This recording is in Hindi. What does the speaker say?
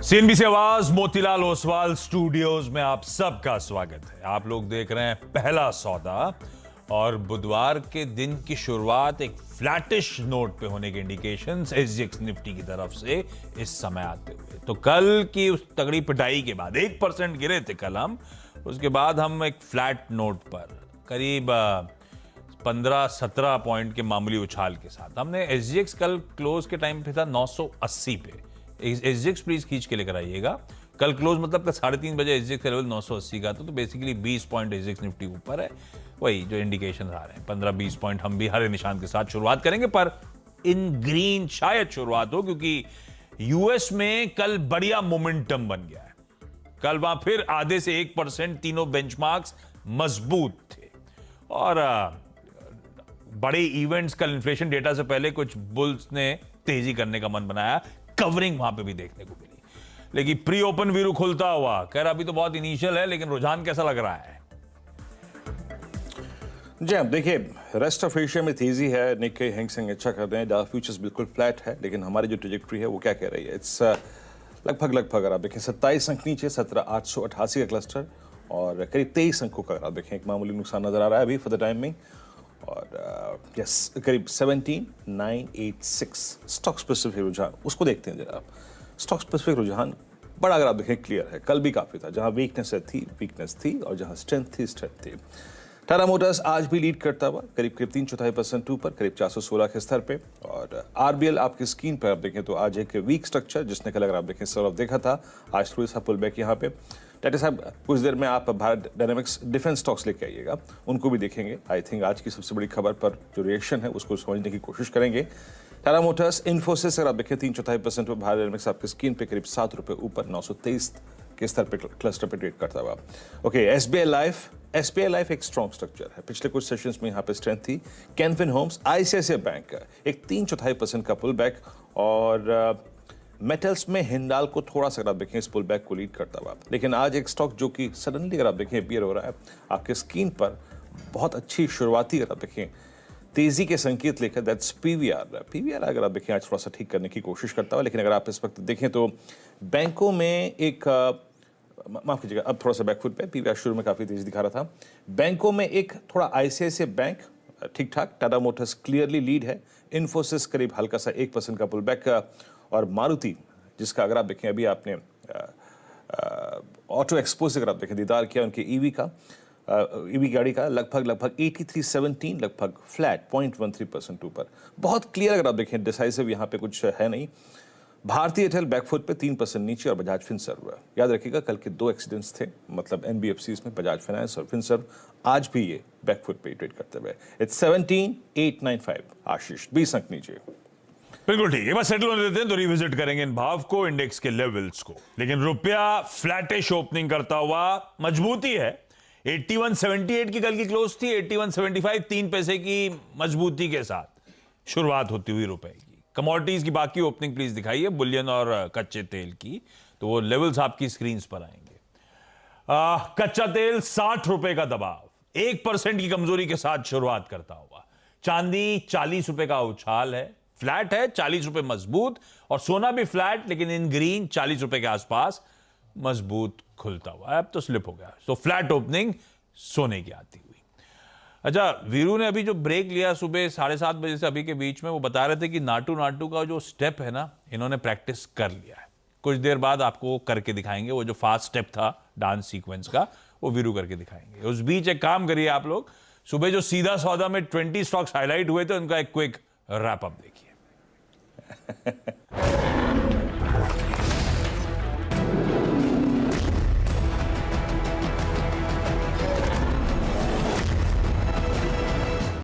सीएनबीसी आवाज मोतीलाल ओसवाल स्टूडियोज में आप सबका स्वागत है। आप लोग देख रहे हैं पहला सौदा और बुधवार के दिन की शुरुआत एक फ्लैटिश नोट पे होने के इंडिकेशंस एसजीएक्स निफ्टी की तरफ से इस समय आते हुए। तो कल की उस तगड़ी पिटाई के बाद 1% गिरे थे कल हम, उसके बाद हम एक फ्लैट नोट पर करीब 15-17 पॉइंट के मामूली उछाल के साथ हमने एसजीएक्स कल क्लोज के टाइम पे था 980 पे। एसजीएक्स प्लीज खींच के लेकर आइएगा। कल क्लोज मतलब 3:30 बजे एसजीएक्स का लेवल 980 का था, तो बेसिकली 20 पॉइंट एसजीएक्स निफ्टी ऊपर है। वही जो इंडिकेशन आ रहे हैं 15-20 पॉइंट हम भी हरे निशान के साथ शुरुआत करेंगे, पर इन ग्रीन शायद शुरुआत हो, क्योंकि यूएस में कल बढ़िया मोमेंटम बन गया है। कल वहां फिर आधे से 1% तीनों बेंचमार्क्स मजबूत थे और बड़े इवेंट्स कल इन्फ्लेशन डेटा से पहले कुछ बुल्स ने तेजी करने का मन बनाया, कवरिंग वहां पे भी देखने को मिली। लेकिन प्री ओपन वीरू खुलता हुआ कह रहा अभी तो बहुत इनिशियल है, लेकिन रुझान कैसा लग रहा है? जी आप देखिए, रेस्ट ऑफ एशिया में तेजी है, निक्के हैंग सेंग अच्छा कर रहे हैं, डाउ फ्यूचर्स बिल्कुल फ्लैट है, लेकिन हमारी जो ट्रेजेक्ट्री है वो क्या कह रही है? इट्स लगभग अगर आप देखें 27 अंक नीचे 17,888 का क्लस्टर और करीब 23 अंकों का अगर आप देखें एक मामूली नुकसान नजर आ रहा है अभी फॉर द टाइम में। और यस करीब 17,986 स्टॉक स्पेसिफिक रुझान, उसको देखते हैं जरा। स्टॉक स्पेसिफिक रुझान बड़ा अगर आप देखें क्लियर है, कल भी काफी था, जहां वीकनेस थी और जहां स्ट्रेंथ थी। टाटा मोटर्स आज भी लीड करता हुआ करीब 3/4% ऊपर, करीब 416 के स्तर पे। और आरबीएल आपकी स्क्रीन पर आप देखें तो आज एक वीक स्ट्रक्चर, जिसने कल अगर आप देखें सर देखा था, आज थोड़ी सा पुल बैक यहाँ पे। टाटा साहब कुछ देर में आप भारत डायनामिक्स डिफेंस स्टॉक्स लेके आइएगा, उनको भी देखेंगे। आई थिंक आज की सबसे बड़ी खबर पर जो रिएक्शन है उसको समझने की कोशिश करेंगे। टाटा मोटर्स, इन्फोसिस अगर आप देखें 3/4% पर, भारत डायनामिक्स आपकी स्क्रीन पे करीब ₹7 ऊपर 923 के स्तर पे क्लस्टर पे ट्रेड करता हुआ। ओके, एसबीआई लाइफ एक स्ट्रॉन्ग स्ट्रक्चर है, पिछले कुछ सेशंस में यहाँ पे स्ट्रेंथ थी। कैनफिन होम्स, आईसीआईसीआई बैंक एक 3/4% का पुल बैक और मेटल्स में हिंडाल को थोड़ा सा अगर आप देखें इस पुल बैक को लीड करता हुआ। लेकिन आज एक स्टॉक जो कि सडनली अगर आप देखें अपीयर हो रहा है आपके स्क्रीन पर, बहुत अच्छी शुरुआती अगर आप देखें तेजी के संकेत लेकर, दैट्स पीवीआर अगर आप देखें आज थोड़ा सा ठीक करने की कोशिश करता हुआ। लेकिन अगर आप इस वक्त देखें तो बैंकों में एक माफ कीजिएगा, अब थोड़ा सा बैकफुट पे, पीवीआर शुरू में काफी तेजी दिखा रहा था। बैंकों में एक थोड़ा आईसीआईसीआई बैंक ठीक ठाक, टाटा मोटर्स क्लियरली लीड है, इन्फोसिस करीब हल्का सा 1% का पुल बैक, और मारुति जिसका अगर आप देखें अभी आपने ऑटो एक्सपो से अगर आप देखें दीदार किया उनके ईवी गाड़ी का, लगभग 8317 लगभग फ्लैट 0.13% ऊपर, बहुत क्लियर अगर आप देखें, डिसाइसिव यहाँ पे कुछ है नहीं। भारतीय एयरटेल बैकफुट पे 3% नीचे और बजाज फिनसर्व, याद रखिएगा कल के 2 एक्सीडेंट्स थे, मतलब एनबीएफसीज में बजाज फाइनेंस और फिनसर्व, आज भी ये बैकफुट पे ट्रेड करते हुए। इट्स 17,895 आशीष, 20 अंक नीचे। बिल्कुल ठीक है, बस सेटल होने देते हैं तो रिविजिट करेंगे इन भाव को, इंडेक्स के लेवल्स को। लेकिन रुपया फ्लैटिश ओपनिंग करता हुआ मजबूती है। 81.78 की कल की क्लोज थी, 81.75 3 पैसे की मजबूती के साथ शुरुआत होती हुई रुपए की। कमोडिटीज की बाकी ओपनिंग प्लीज दिखाइए, बुलियन और कच्चे तेल की, तो वो लेवल्स आपकी स्क्रीन पर आएंगे। कच्चा तेल ₹60 का दबाव, 1% की कमजोरी के साथ शुरुआत करता हुआ। चांदी ₹40 का उछाल है, फ्लैट है, ₹40 मजबूत, और सोना भी फ्लैट लेकिन इन ग्रीन ₹40 के आसपास मजबूत खुलता हुआ। अब तो स्लिप हो गया, तो फ्लैट ओपनिंग सोने की आती हुई। अच्छा, वीरू ने अभी जो ब्रेक लिया सुबह 7:30 बजे से अभी के बीच में, वो बता रहे थे कि नाटू का जो स्टेप है ना, इन्होंने प्रैक्टिस कर लिया है। कुछ देर बाद आपको करके दिखाएंगे, वो जो फास्ट स्टेप था डांस सीक्वेंस का, वो वीरू करके दिखाएंगे। उस बीच एक काम करिए आप लोग, सुबह जो सीधा सौदा में 20 स्टॉक्स हाईलाइट हुए थे, उनका एक क्विक रैप अप देखिए।